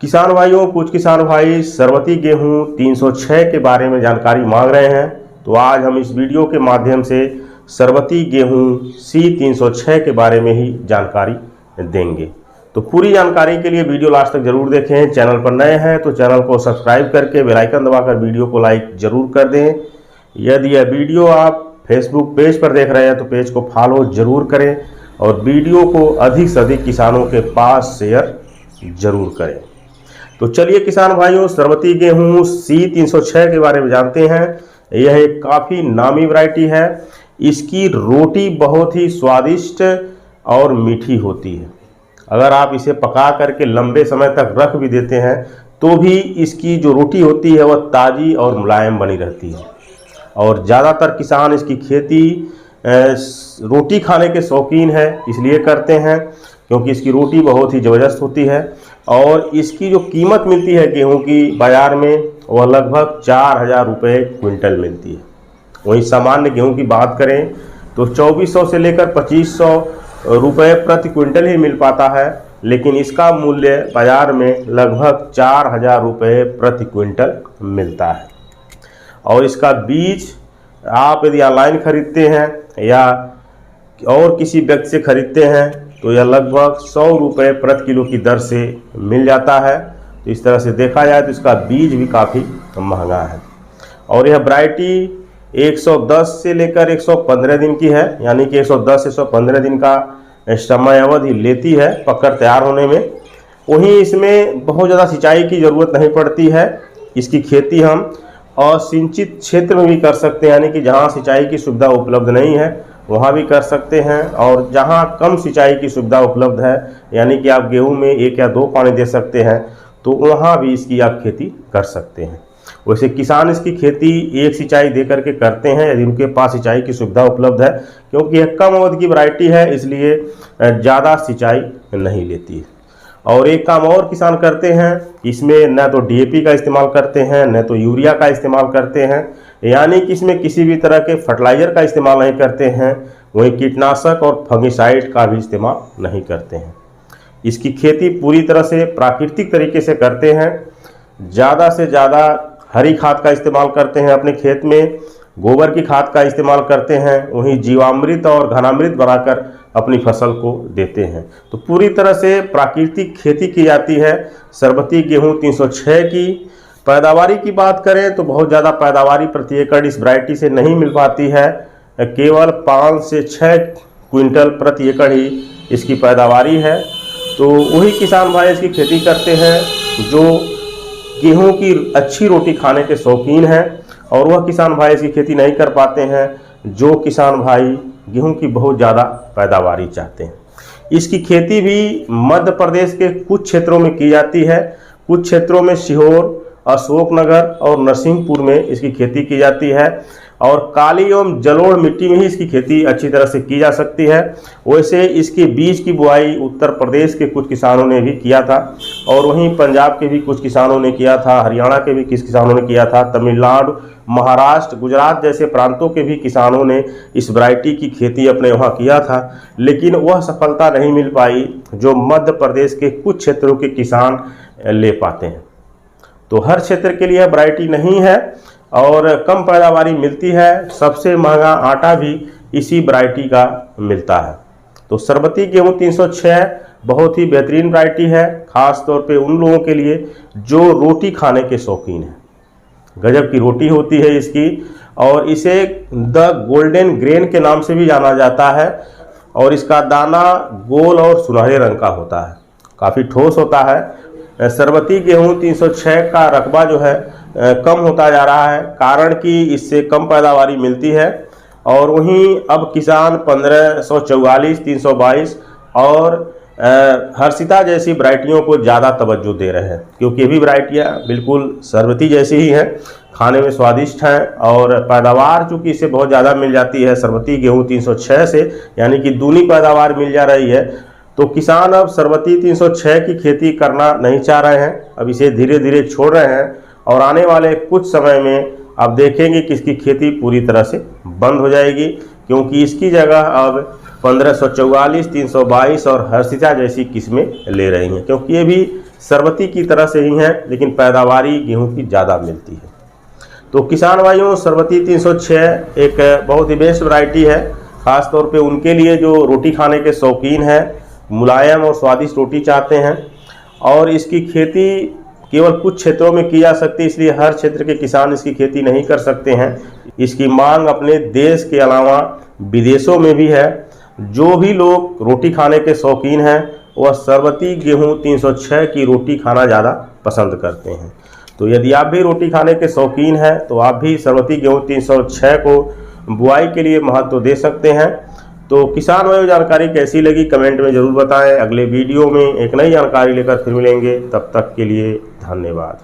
किसान भाइयों, कुछ किसान भाई सरबती गेहूं 306 के बारे में जानकारी मांग रहे हैं। तो आज हम इस वीडियो के माध्यम से सरबती गेहूं C306 के बारे में ही जानकारी देंगे। तो पूरी जानकारी के लिए वीडियो लास्ट तक जरूर देखें। चैनल पर नए हैं तो चैनल को सब्सक्राइब करके बेल आइकन दबाकर वीडियो को लाइक जरूर कर दें। यदि यह वीडियो आप फेसबुक पेज पर देख रहे हैं तो पेज को फॉलो जरूर करें और वीडियो को अधिक से अधिक किसानों के पास शेयर जरूर करें। तो चलिए किसान भाइयों, सरबती गेहूं C306 के बारे में जानते हैं। यह एक काफ़ी नामी वैरायटी है। इसकी रोटी बहुत ही स्वादिष्ट और मीठी होती है। अगर आप इसे पका करके लंबे समय तक रख भी देते हैं तो भी इसकी जो रोटी होती है वह ताज़ी और मुलायम बनी रहती है। और ज़्यादातर किसान इसकी खेती रोटी खाने के शौकीन है, इसलिए करते हैं क्योंकि इसकी रोटी बहुत ही ज़बरदस्त होती है। और इसकी जो कीमत मिलती है गेहूं की बाज़ार में वह लगभग 4,000 रुपये क्विंटल मिलती है। वहीं सामान्य गेहूं की बात करें तो 2400 से लेकर 2500 रुपये प्रति क्विंटल ही मिल पाता है, लेकिन इसका मूल्य बाज़ार में लगभग 4,000 रुपये प्रति क्विंटल मिलता है। और इसका बीज आप यदि ऑनलाइन खरीदते हैं या और किसी व्यक्ति से खरीदते हैं तो यह लगभग 100 रुपये प्रति किलो की दर से मिल जाता है। तो इस तरह से देखा जाए तो इसका बीज भी काफ़ी महंगा है। और यह वैरायटी 110 से लेकर 115 दिन की है, यानी कि 110 से 115 दिन का समय अवधि लेती है पककर तैयार होने में। वहीं इसमें बहुत ज़्यादा सिंचाई की ज़रूरत नहीं पड़ती है। इसकी खेती हम असिंचित क्षेत्र में भी कर सकते हैं, यानी कि जहाँ सिंचाई की सुविधा उपलब्ध नहीं है वहाँ भी कर सकते हैं। और जहाँ कम सिंचाई की सुविधा उपलब्ध है, यानी कि आप गेहूं में 1 या 2 पानी दे सकते हैं, तो वहाँ भी इसकी आप खेती कर सकते हैं। वैसे किसान इसकी खेती 1 सिंचाई दे करके करते हैं यदि उनके पास सिंचाई की सुविधा उपलब्ध है, क्योंकि यह कम अवधि की वैरायटी है, इसलिए ज़्यादा सिंचाई नहीं लेती है। और एक काम और किसान करते हैं, इसमें न तो DAP का इस्तेमाल करते हैं न तो यूरिया का इस्तेमाल करते हैं, यानी कि इसमें किसी भी तरह के फर्टिलाइज़र का इस्तेमाल नहीं करते हैं। वहीं कीटनाशक और फंगिसाइड का भी इस्तेमाल नहीं करते हैं। इसकी खेती पूरी तरह से प्राकृतिक तरीके से करते हैं। ज़्यादा से ज़्यादा हरी खाद का इस्तेमाल करते हैं अपने खेत में, गोबर की खाद का इस्तेमाल करते हैं, वहीं जीवामृत और घनामृत बनाकर अपनी फसल को देते हैं। तो पूरी तरह से प्राकृतिक खेती की जाती है सरबती गेहूं 306 की। पैदावारी की बात करें तो बहुत ज़्यादा पैदावारी प्रति एकड़ इस वैरायटी से नहीं मिल पाती है। केवल 5 से 6 क्विंटल प्रति एकड़ ही इसकी पैदावारी है। तो वही किसान भाई इसकी खेती करते हैं जो गेहूं की अच्छी रोटी खाने के शौकीन हैं, और वह किसान भाई इसकी खेती नहीं कर पाते हैं जो किसान भाई गेहूं की बहुत ज़्यादा पैदावारी चाहते हैं। इसकी खेती भी मध्य प्रदेश के कुछ क्षेत्रों में की जाती है। कुछ क्षेत्रों में सीहोर, अशोकनगर और नरसिंहपुर में इसकी खेती की जाती है। और काली एवं जलोढ़ मिट्टी में ही इसकी खेती अच्छी तरह से की जा सकती है। वैसे इसके बीज की बुआई उत्तर प्रदेश के कुछ किसानों ने भी किया था, और वहीं पंजाब के भी कुछ किसानों ने किया था, हरियाणा के भी कुछ किसानों ने किया था, तमिलनाडु, महाराष्ट्र, गुजरात जैसे प्रांतों के भी किसानों ने इस वैरायटी की खेती अपने वहाँ किया था। लेकिन वह सफलता नहीं मिल पाई जो मध्य प्रदेश के कुछ क्षेत्रों के किसान ले पाते हैं। तो हर क्षेत्र के लिए वैरायटी नहीं है और कम पैदावारी मिलती है। सबसे महंगा आटा भी इसी वैरायटी का मिलता है। तो सरबती गेहूं 306 बहुत ही बेहतरीन वैरायटी है, खास तौर पे उन लोगों के लिए जो रोटी खाने के शौकीन हैं। गजब की रोटी होती है इसकी, और इसे द गोल्डन ग्रेन के नाम से भी जाना जाता है। और इसका दाना गोल और सुनहरे रंग का होता है, काफ़ी ठोस होता है। सरबती गेहूं 306 का रकबा जो है कम होता जा रहा है, कारण कि इससे कम पैदावारी मिलती है। और वहीं अब किसान 1544, 322 और हर्षिता जैसी वैरायटियों को ज़्यादा तवज्जो दे रहे हैं, क्योंकि ये भी वैरायटियाँ बिल्कुल सरबती जैसी ही हैं, खाने में स्वादिष्ट हैं और पैदावार चूँकि इससे बहुत ज़्यादा मिल जाती है सरबती गेहूं 306 से, यानी कि दूनी पैदावार मिल जा रही है। तो किसान अब सरबती 306 की खेती करना नहीं चाह रहे हैं, अब इसे धीरे धीरे छोड़ रहे हैं। और आने वाले कुछ समय में आप देखेंगे कि इसकी खेती पूरी तरह से बंद हो जाएगी, क्योंकि इसकी जगह अब 1544, 322 और हर्षिता जैसी किस्में ले रही हैं, क्योंकि ये भी सरबती की तरह से ही हैं, लेकिन पैदावारी गेहूं की ज़्यादा मिलती है। तो किसान भाइयों, सरबती 306 एक बहुत ही बेस्ट वैरायटी है, ख़ास तौर पे उनके लिए जो रोटी खाने के शौकीन हैं, मुलायम और स्वादिष्ट रोटी चाहते हैं। और इसकी खेती केवल कुछ क्षेत्रों में की जा सकती है, इसलिए हर क्षेत्र के किसान इसकी खेती नहीं कर सकते हैं। इसकी मांग अपने देश के अलावा विदेशों में भी है। जो भी लोग रोटी खाने के शौकीन हैं वह सरबती गेहूं 306 की रोटी खाना ज़्यादा पसंद करते हैं। तो यदि आप भी रोटी खाने के शौकीन हैं तो आप भी सरबती गेहूं 306 को बुआई के लिए महत्व दे सकते हैं। तो किसान भाइयों, जानकारी कैसी लगी कमेंट में ज़रूर बताएं। अगले वीडियो में एक नई जानकारी लेकर फिर मिलेंगे, तब तक के लिए धन्यवाद।